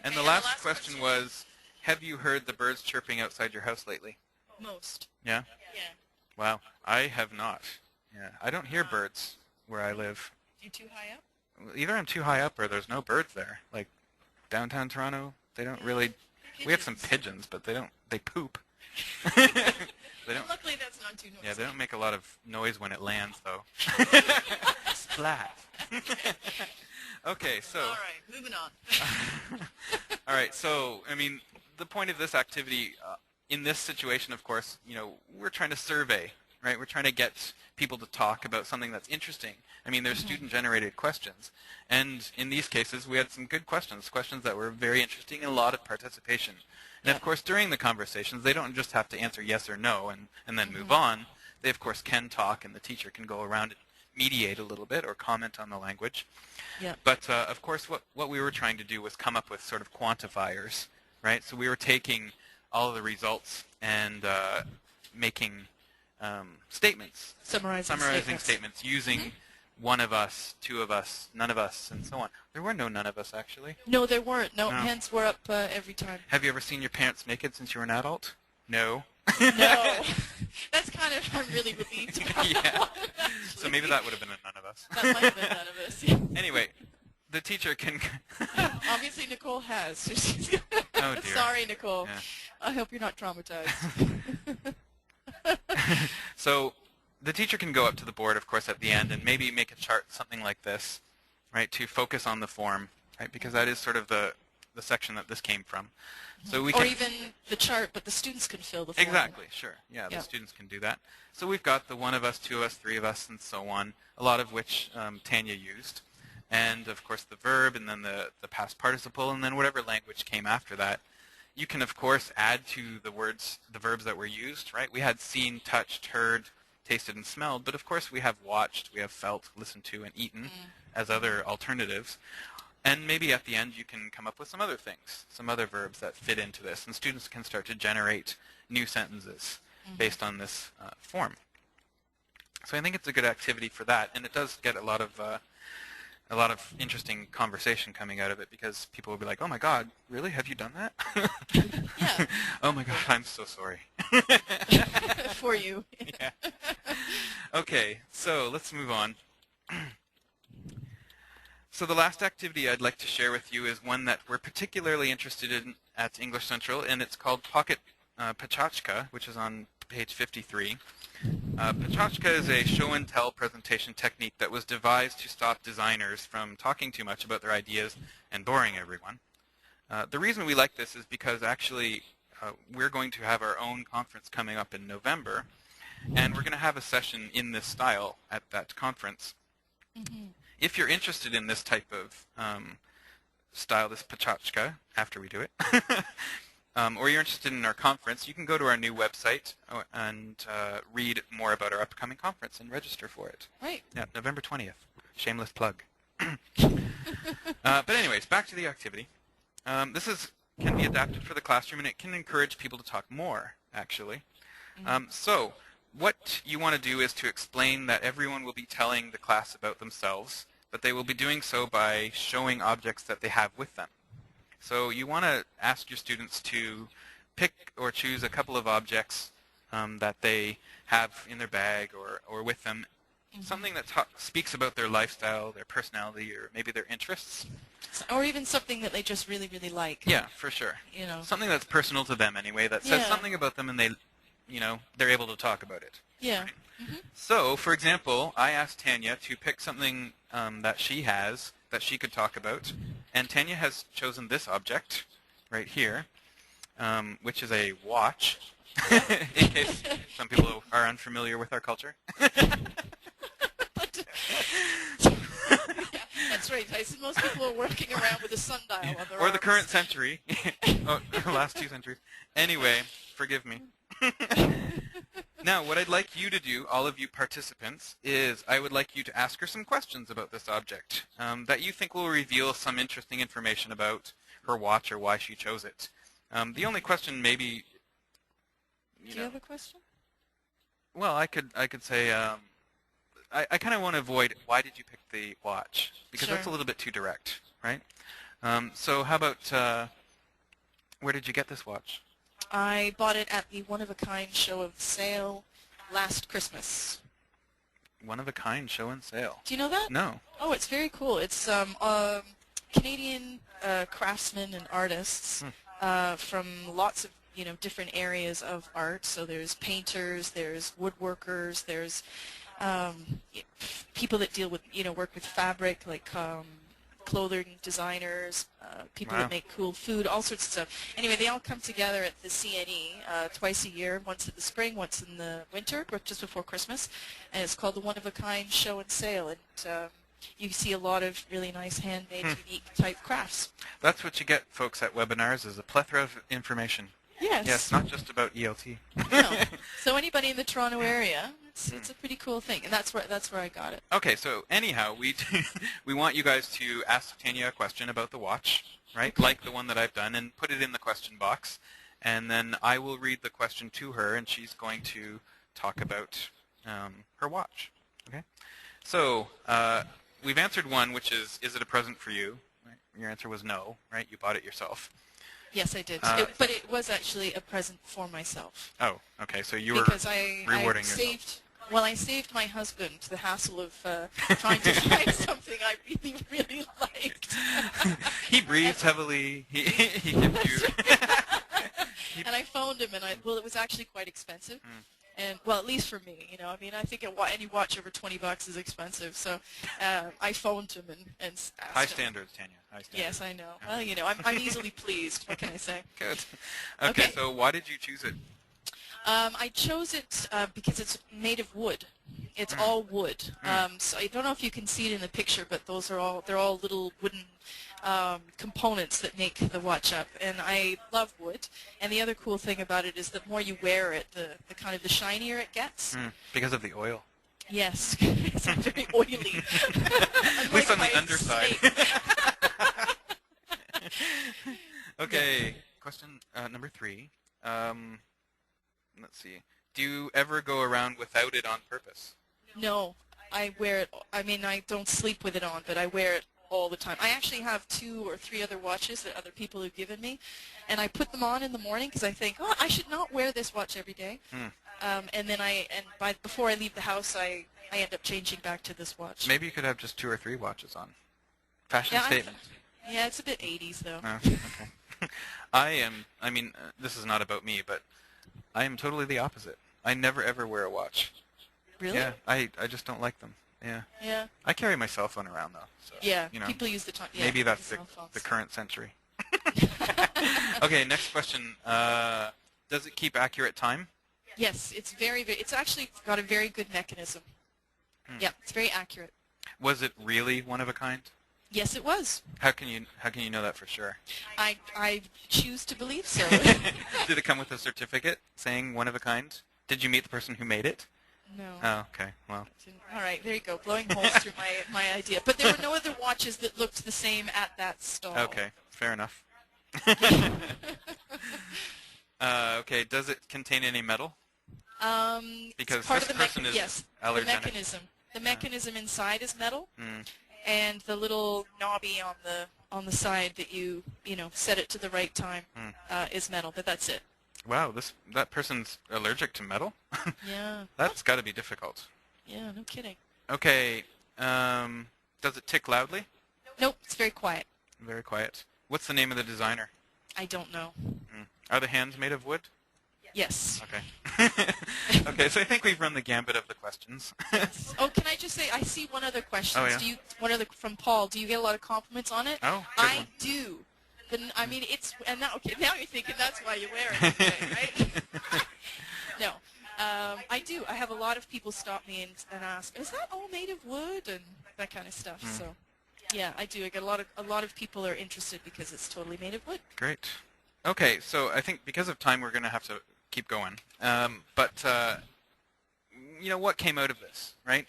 And the last question was, have you heard the birds chirping outside your house lately? Most. Yeah? Yeah. Wow, I have not. Yeah, I don't hear birds where I live. You too high up? Either I'm too high up or there's no birds there. Like downtown Toronto, they don't really. We have some pigeons, but they poop. They don't. Luckily, that's not too noisy. Yeah, they don't make a lot of noise when it lands, though. Splat. Okay, so. All right, moving on. All right, so I mean, the point of this activity, in this situation, of course, we're trying to survey, right? We're trying to get people to talk about something that's interesting. I mean, there's student-generated questions, and in these cases, we had some good questions that were very interesting and a lot of participation. And of course, during the conversations, they don't just have to answer yes or no and then move on. They, of course, can talk, and the teacher can go around and mediate a little bit or comment on the language. Yeah. But, of course, what we were trying to do was come up with sort of quantifiers, right? So we were taking all of the results and making statements. Summarizing statements using one of us, two of us, none of us, and so on. There were no none of us, actually. No, there weren't. No, hands were up every time. Have you ever seen your parents naked since you were an adult? No. No. That's kind of, I'm really relieved about that one, So maybe that would have been a none of us. That might have been none of us. Yeah. Anyway, the teacher can... Obviously, Nicole has. Oh, dear. Sorry, Nicole. Yeah. I hope you're not traumatized. So the teacher can go up to the board, of course, at the end and maybe make a chart, something like this, right, to focus on the form, right, because that is sort of the section that this came from. So we or can, even the chart, but the students can fill the form. Exactly, sure. Yeah, the students can do that. So we've got the one of us, two of us, three of us, and so on, a lot of which Tanya used. And, of course, the verb, and then the past participle, and then whatever language came after that. You can, of course, add to the verbs that were used, right? We had seen, touched, heard, tasted, and smelled, but, of course, we have watched, we have felt, listened to, and eaten as other alternatives. And maybe at the end you can come up with some other things, some other verbs that fit into this, and students can start to generate new sentences based on this form. So I think it's a good activity for that, and it does get a lot of interesting conversation coming out of it, because people will be like, "Oh my God, really? Have you done that?" Yeah. Oh my God, I'm so sorry. For you. Yeah. Okay, so let's move on. So the last activity I'd like to share with you is one that we're particularly interested in at English Central, and it's called Pocket Pachachka, which is on page 53. Pachachka is a show-and-tell presentation technique that was devised to stop designers from talking too much about their ideas and boring everyone. The reason we like this is because actually we're going to have our own conference coming up in November, and we're going to have a session in this style at that conference. If you're interested in this type of style, this pachachka, after we do it, or you're interested in our conference, you can go to our new website and read more about our upcoming conference and register for it. Right. Yeah, November 20th. Shameless plug. But anyways, back to the activity. This can be adapted for the classroom, and it can encourage people to talk more, actually. So what you want to do is to explain that everyone will be telling the class about themselves, but they will be doing so by showing objects that they have with them. So you want to ask your students to pick or choose a couple of objects that they have in their bag or with them, something that speaks about their lifestyle, their personality, or maybe their interests. Or even something that they just really, really like. Yeah, for sure. You know. Something that's personal to them anyway, that says something about them, and they're able to talk about it. Yeah. Right? So, for example, I asked Tanya to pick something that she has that she could talk about, and Tanya has chosen this object right here, which is a watch, in case some people are unfamiliar with our culture. That's right, Tyson. Most people are working around with a sundial on their Or arms. the current century. Oh, the last 2 centuries. Anyway, forgive me. Now, what I'd like you to do, all of you participants, is I would like you to ask her some questions about this object that you think will reveal some interesting information about her watch or why she chose it. The only question maybe... Do you have a question? Well, I could say... I kind of want to avoid, why did you pick the watch? Because that's a little bit too direct, right? So how about, where did you get this watch? I bought it at the one-of-a-kind show of sale last Christmas. One-of-a-kind show and sale. Do you know that? No. Oh, it's very cool. It's Canadian craftsmen and artists from lots of different areas of art. So there's painters, there's woodworkers, there's people that deal with work with fabric, like clothing designers, people that make cool food, all sorts of stuff. Anyway, they all come together at the CNE twice a year, once in the spring, once in the winter, just before Christmas, and it's called the One-of-a-Kind Show and Sale, and you see a lot of really nice handmade, unique type crafts. That's what you get, folks, at webinars, is a plethora of information. Yes. Yes, not just about ELT. No. So anybody in the Toronto area, it's a pretty cool thing, and that's where I got it. Okay, so anyhow, we want you guys to ask Tanya a question about the watch, right? Okay. Like the one that I've done, and put it in the question box, and then I will read the question to her, and she's going to talk about her watch. Okay. So we've answered one, which is it a present for you? Right? Your answer was no, right? You bought it yourself. Yes, I did. But it was actually a present for myself. Oh, okay. So you were rewarding yourself. Well, I saved my husband the hassle of trying to find something I really, really liked. He breathes heavily. He gives you. And I phoned him, and it was actually quite expensive. And well, at least for me, I mean, I think any watch over $20 is expensive. So I phoned him and asked High him. standards, Tanya. High standards. Yes, I know. Well, I'm easily pleased. What can I say? Good. Okay, so why did you choose it? I chose it because it's made of wood. It's all wood. So I don't know if you can see it in the picture, but they're all little wooden components that make the watch up. And I love wood. And the other cool thing about it is the more you wear it, the kind of the shinier it gets. Because of the oil. Yes, it's very oily. At least on the underside. Okay, question number 3. Let's see. Do you ever go around without it on purpose? No, I wear it. I mean, I don't sleep with it on, but I wear it all the time. I actually have 2 or 3 other watches that other people have given me, and I put them on in the morning because I think, oh, I should not wear this watch every day. And then before I leave the house, I end up changing back to this watch. Maybe you could have just 2 or 3 watches on. Fashion statement. Yeah, it's a bit 80s though. Oh, okay. I mean, this is not about me, but I am totally the opposite. I never ever wear a watch. Really? Yeah, I just don't like them. Yeah. Yeah. I carry my cell phone around though. So, yeah. People use the time. Yeah, maybe that's the current century. Okay, next question. Does it keep accurate time? Yes, it's it's actually got a very good mechanism. Yeah, it's very accurate. Was it really one of a kind? Yes, it was. How can you know that for sure? I choose to believe so. Did it come with a certificate saying one of a kind? Did you meet the person who made it? No. Oh, okay. Well. All right, there you go, blowing holes through my idea. But there were no other watches that looked the same at that stall. Okay, fair enough. Okay, does it contain any metal? Because part this of person is allergenic. The mechanism. The mechanism inside is metal, and the little knobby on the side that you set it to the right time is metal. But that's it. Wow, that person's allergic to metal? Yeah. That's got to be difficult. Yeah, no kidding. Okay, does it tick loudly? Nope, it's very quiet. Very quiet. What's the name of the designer? I don't know. Are the hands made of wood? Yes. Okay. Okay, so I think we've run the gambit of the questions. Yes. Oh, can I just say, I see one other question. Oh, yeah? From Paul. Do you get a lot of compliments on it? Oh, good I one. do. But, I mean, now you're thinking that's why you wear it, right? No. I do. I have a lot of people stop me and ask, is that all made of wood? And that kind of stuff. So, yeah, I do. I get a lot of people are interested because it's totally made of wood. Great. Okay, so I think because of time we're going to have to keep going. But what came out of this, right?